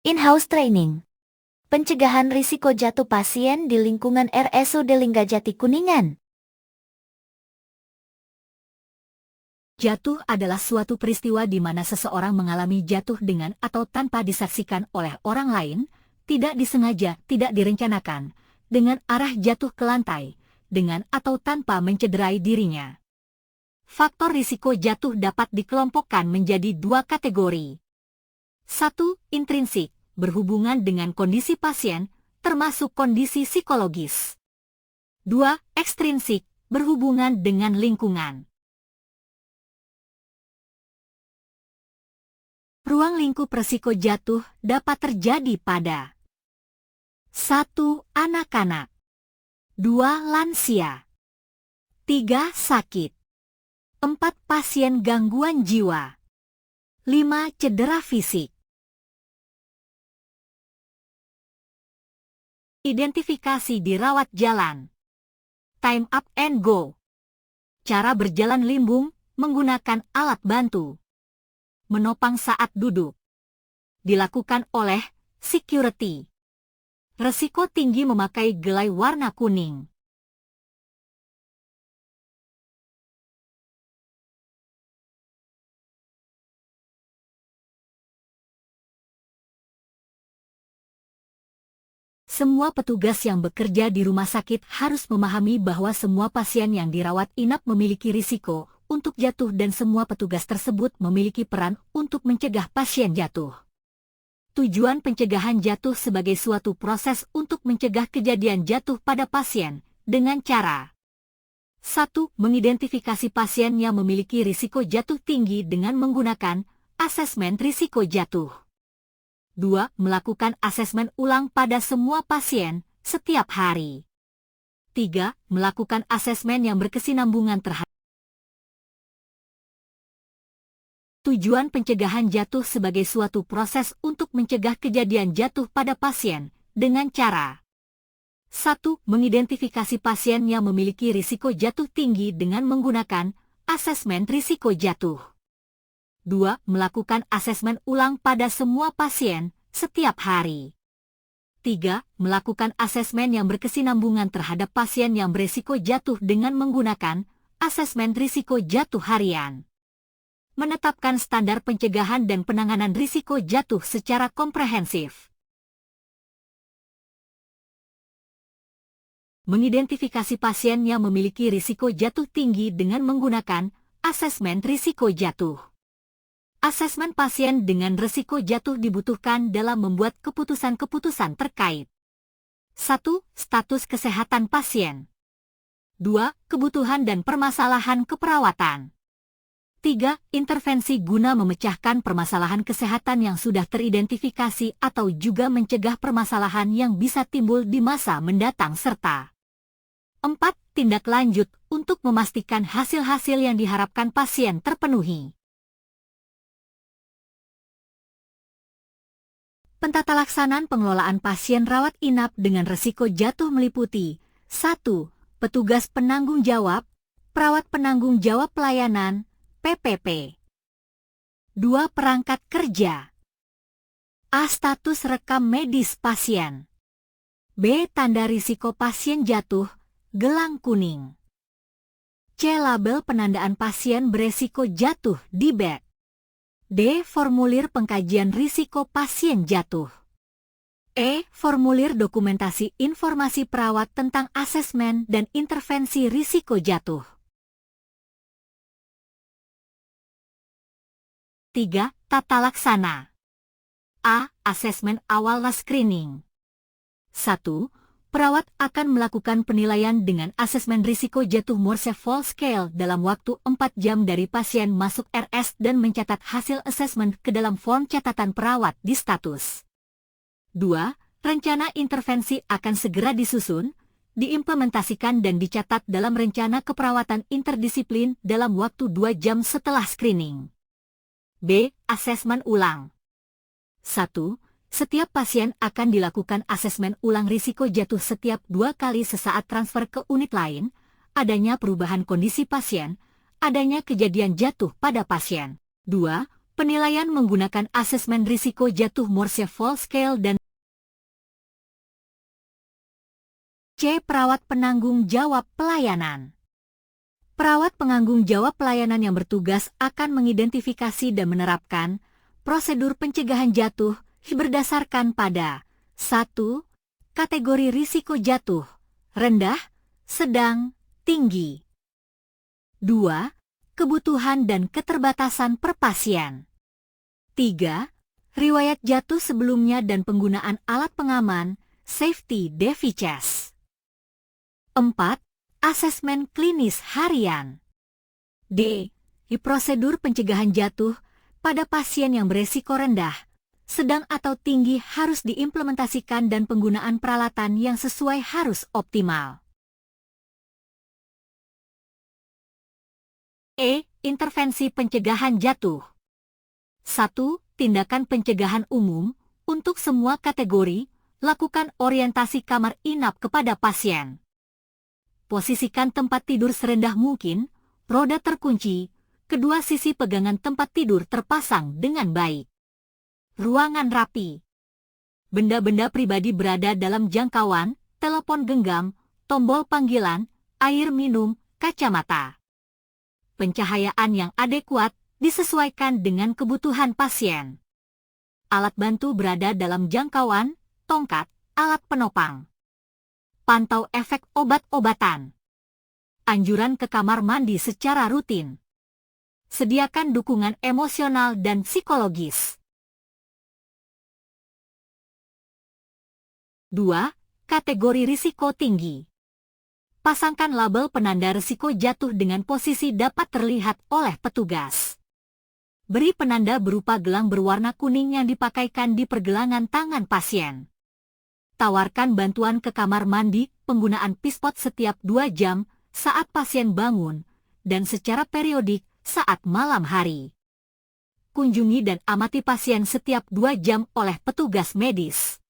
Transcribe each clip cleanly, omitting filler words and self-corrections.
In-house training. Pencegahan risiko jatuh pasien di lingkungan RSUD Linggajati Kuningan. Jatuh adalah suatu peristiwa di mana seseorang mengalami jatuh dengan atau tanpa disaksikan oleh orang lain, tidak disengaja, tidak direncanakan, dengan arah jatuh ke lantai, dengan atau tanpa mencederai dirinya. Faktor risiko jatuh dapat dikelompokkan menjadi dua kategori. 1. Intrinsik, berhubungan dengan kondisi pasien, termasuk kondisi psikologis. 2. Ekstrinsik, berhubungan dengan lingkungan. Ruang lingkup resiko jatuh dapat terjadi pada 1. Anak-anak 2. Lansia 3. Sakit 4. Pasien gangguan jiwa 5. Cedera fisik. Identifikasi dirawat jalan. Time up and go. Cara berjalan limbung menggunakan alat bantu. Menopang saat duduk. Dilakukan oleh security. Resiko tinggi memakai gelai warna kuning. Semua petugas yang bekerja di rumah sakit harus memahami bahwa semua pasien yang dirawat inap memiliki risiko untuk jatuh dan semua petugas tersebut memiliki peran untuk mencegah pasien jatuh. Tujuan pencegahan jatuh sebagai suatu proses untuk mencegah kejadian jatuh pada pasien dengan cara 1. Mengidentifikasi pasien yang memiliki risiko jatuh tinggi dengan menggunakan asesmen risiko jatuh. 2. Melakukan asesmen ulang pada semua pasien setiap hari. 3. Melakukan asesmen yang berkesinambungan terhadap tujuan pencegahan jatuh sebagai suatu proses untuk mencegah kejadian jatuh pada pasien dengan cara 1. Mengidentifikasi pasien yang memiliki risiko jatuh tinggi dengan menggunakan asesmen risiko jatuh. 2. Melakukan asesmen ulang pada semua pasien setiap hari. 3. Melakukan asesmen yang berkesinambungan terhadap pasien yang berisiko jatuh dengan menggunakan asesmen risiko jatuh harian. Menetapkan standar pencegahan dan penanganan risiko jatuh secara komprehensif. Mengidentifikasi pasien yang memiliki risiko jatuh tinggi dengan menggunakan asesmen risiko jatuh. Asesmen pasien dengan risiko jatuh dibutuhkan dalam membuat keputusan-keputusan terkait 1. Status kesehatan pasien. 2. Kebutuhan dan permasalahan keperawatan. 3. Intervensi guna memecahkan permasalahan kesehatan yang sudah teridentifikasi atau juga mencegah permasalahan yang bisa timbul di masa mendatang serta 4. Tindak lanjut untuk memastikan hasil-hasil yang diharapkan pasien terpenuhi. Pentatalaksanaan pengelolaan pasien rawat inap dengan risiko jatuh meliputi 1. Petugas penanggung jawab, perawat penanggung jawab pelayanan, PPP. 2. Perangkat kerja. A. Status rekam medis pasien. B. Tanda risiko pasien jatuh, gelang kuning. C. Label penandaan pasien beresiko jatuh di bed. D. Formulir pengkajian risiko pasien jatuh. E. Formulir dokumentasi informasi perawat tentang asesmen dan intervensi risiko jatuh. 3. Tata laksana. A. Asesmen awal screening. 1. Perawat akan melakukan penilaian dengan asesmen risiko jatuh Morse Full Scale dalam waktu 4 jam dari pasien masuk RS dan mencatat hasil asesmen ke dalam form catatan perawat di status. 2. Rencana intervensi akan segera disusun, diimplementasikan dan dicatat dalam rencana keperawatan interdisiplin dalam waktu 2 jam setelah screening. B. Asesmen ulang. 1. Setiap pasien akan dilakukan asesmen ulang risiko jatuh setiap 2 kali sesaat transfer ke unit lain, adanya perubahan kondisi pasien, adanya kejadian jatuh pada pasien. 2. Penilaian menggunakan asesmen risiko jatuh Morse Fall Scale dan C. Perawat penanggung jawab pelayanan. Perawat penanggung jawab pelayanan yang bertugas akan mengidentifikasi dan menerapkan prosedur pencegahan jatuh berdasarkan pada 1. Kategori risiko jatuh, rendah, sedang, tinggi. 2. Kebutuhan dan keterbatasan per pasien. 3. Riwayat jatuh sebelumnya dan penggunaan alat pengaman, safety devices. 4. Asesmen klinis harian. D. Prosedur pencegahan jatuh pada pasien yang beresiko rendah, sedang atau tinggi harus diimplementasikan dan penggunaan peralatan yang sesuai harus optimal. E. Intervensi pencegahan jatuh. 1. Tindakan pencegahan umum untuk semua kategori, lakukan orientasi kamar inap kepada pasien. Posisikan tempat tidur serendah mungkin, roda terkunci, kedua sisi pegangan tempat tidur terpasang dengan baik. Ruangan rapi. Benda-benda pribadi berada dalam jangkauan, telepon genggam, tombol panggilan, air minum, kacamata. Pencahayaan yang adekuat disesuaikan dengan kebutuhan pasien. Alat bantu berada dalam jangkauan, tongkat, alat penopang. Pantau efek obat-obatan. Anjuran ke kamar mandi secara rutin. Sediakan dukungan emosional dan psikologis. 2. Kategori risiko tinggi. Pasangkan label penanda risiko jatuh dengan posisi dapat terlihat oleh petugas. Beri penanda berupa gelang berwarna kuning yang dipakaikan di pergelangan tangan pasien. Tawarkan bantuan ke kamar mandi, penggunaan pispot setiap 2 jam saat pasien bangun, dan secara periodik saat malam hari. Kunjungi dan amati pasien setiap 2 jam oleh petugas medis.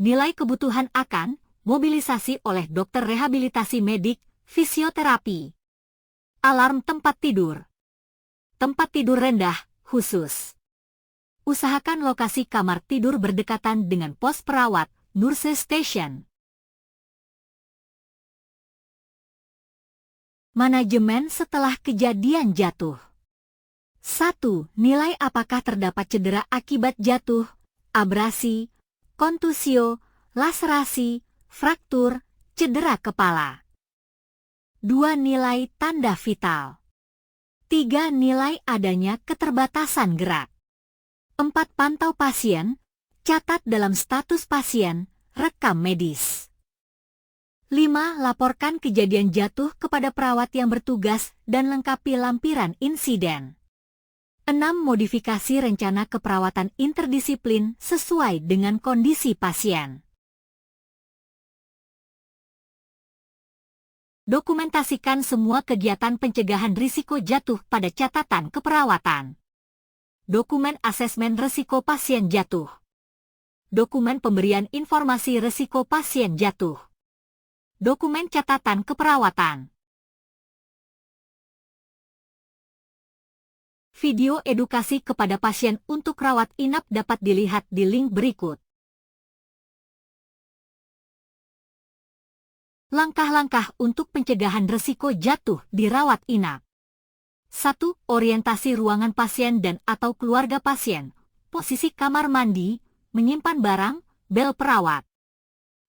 Nilai kebutuhan akan mobilisasi oleh dokter rehabilitasi medik, fisioterapi. Alarm tempat tidur. Tempat tidur rendah, khusus. Usahakan lokasi kamar tidur berdekatan dengan pos perawat, nurse station. Manajemen setelah kejadian jatuh. 1. Nilai apakah terdapat cedera akibat jatuh, abrasi, kontusio, laserasi, fraktur, cedera kepala. 2. Nilai tanda vital. 3. Nilai adanya keterbatasan gerak. 4. Pantau pasien, catat dalam status pasien, rekam medis. 5. Laporkan kejadian jatuh kepada perawat yang bertugas dan lengkapi lampiran insiden. 6. Modifikasi rencana keperawatan interdisiplin sesuai dengan kondisi pasien. Dokumentasikan semua kegiatan pencegahan risiko jatuh pada catatan keperawatan. Dokumen asesmen risiko pasien jatuh. Dokumen pemberian informasi risiko pasien jatuh. Dokumen catatan keperawatan. Video edukasi kepada pasien untuk rawat inap dapat dilihat di link berikut. Langkah-langkah untuk pencegahan risiko jatuh di rawat inap. 1. Orientasi ruangan pasien dan atau keluarga pasien. Posisi kamar mandi, menyimpan barang, bel perawat.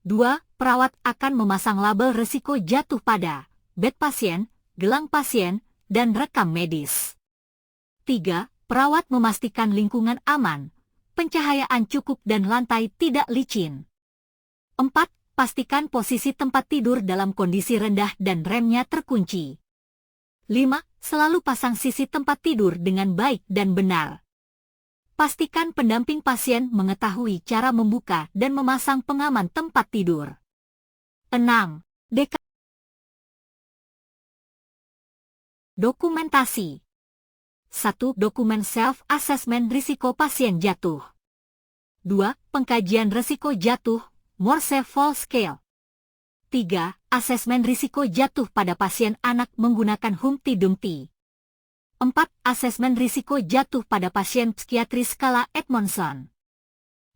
2. Perawat akan memasang label risiko jatuh pada bed pasien, gelang pasien, dan rekam medis. 3. Perawat memastikan lingkungan aman, pencahayaan cukup dan lantai tidak licin. 4. Pastikan posisi tempat tidur dalam kondisi rendah dan remnya terkunci. 5. Selalu pasang sisi tempat tidur dengan baik dan benar. Pastikan pendamping pasien mengetahui cara membuka dan memasang pengaman tempat tidur. 6. Dokumentasi. 1. Dokumen self-assessment risiko pasien jatuh. 2. Pengkajian risiko jatuh, Morse Fall Scale. 3. Asesmen risiko jatuh pada pasien anak menggunakan Humpty Dumpty. 4. Asesmen risiko jatuh pada pasien psikiatri skala Edmondson.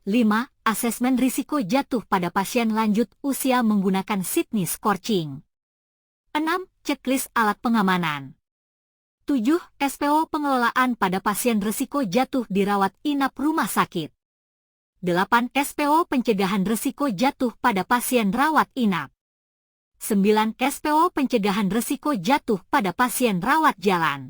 5. Asesmen risiko jatuh pada pasien lanjut usia menggunakan Sydney Scorching. 6. Checklist alat pengamanan. 7. SPO pengelolaan pada pasien risiko jatuh dirawat inap rumah sakit. 8. SPO pencegahan risiko jatuh pada pasien rawat inap. 9. SPO pencegahan risiko jatuh pada pasien rawat jalan.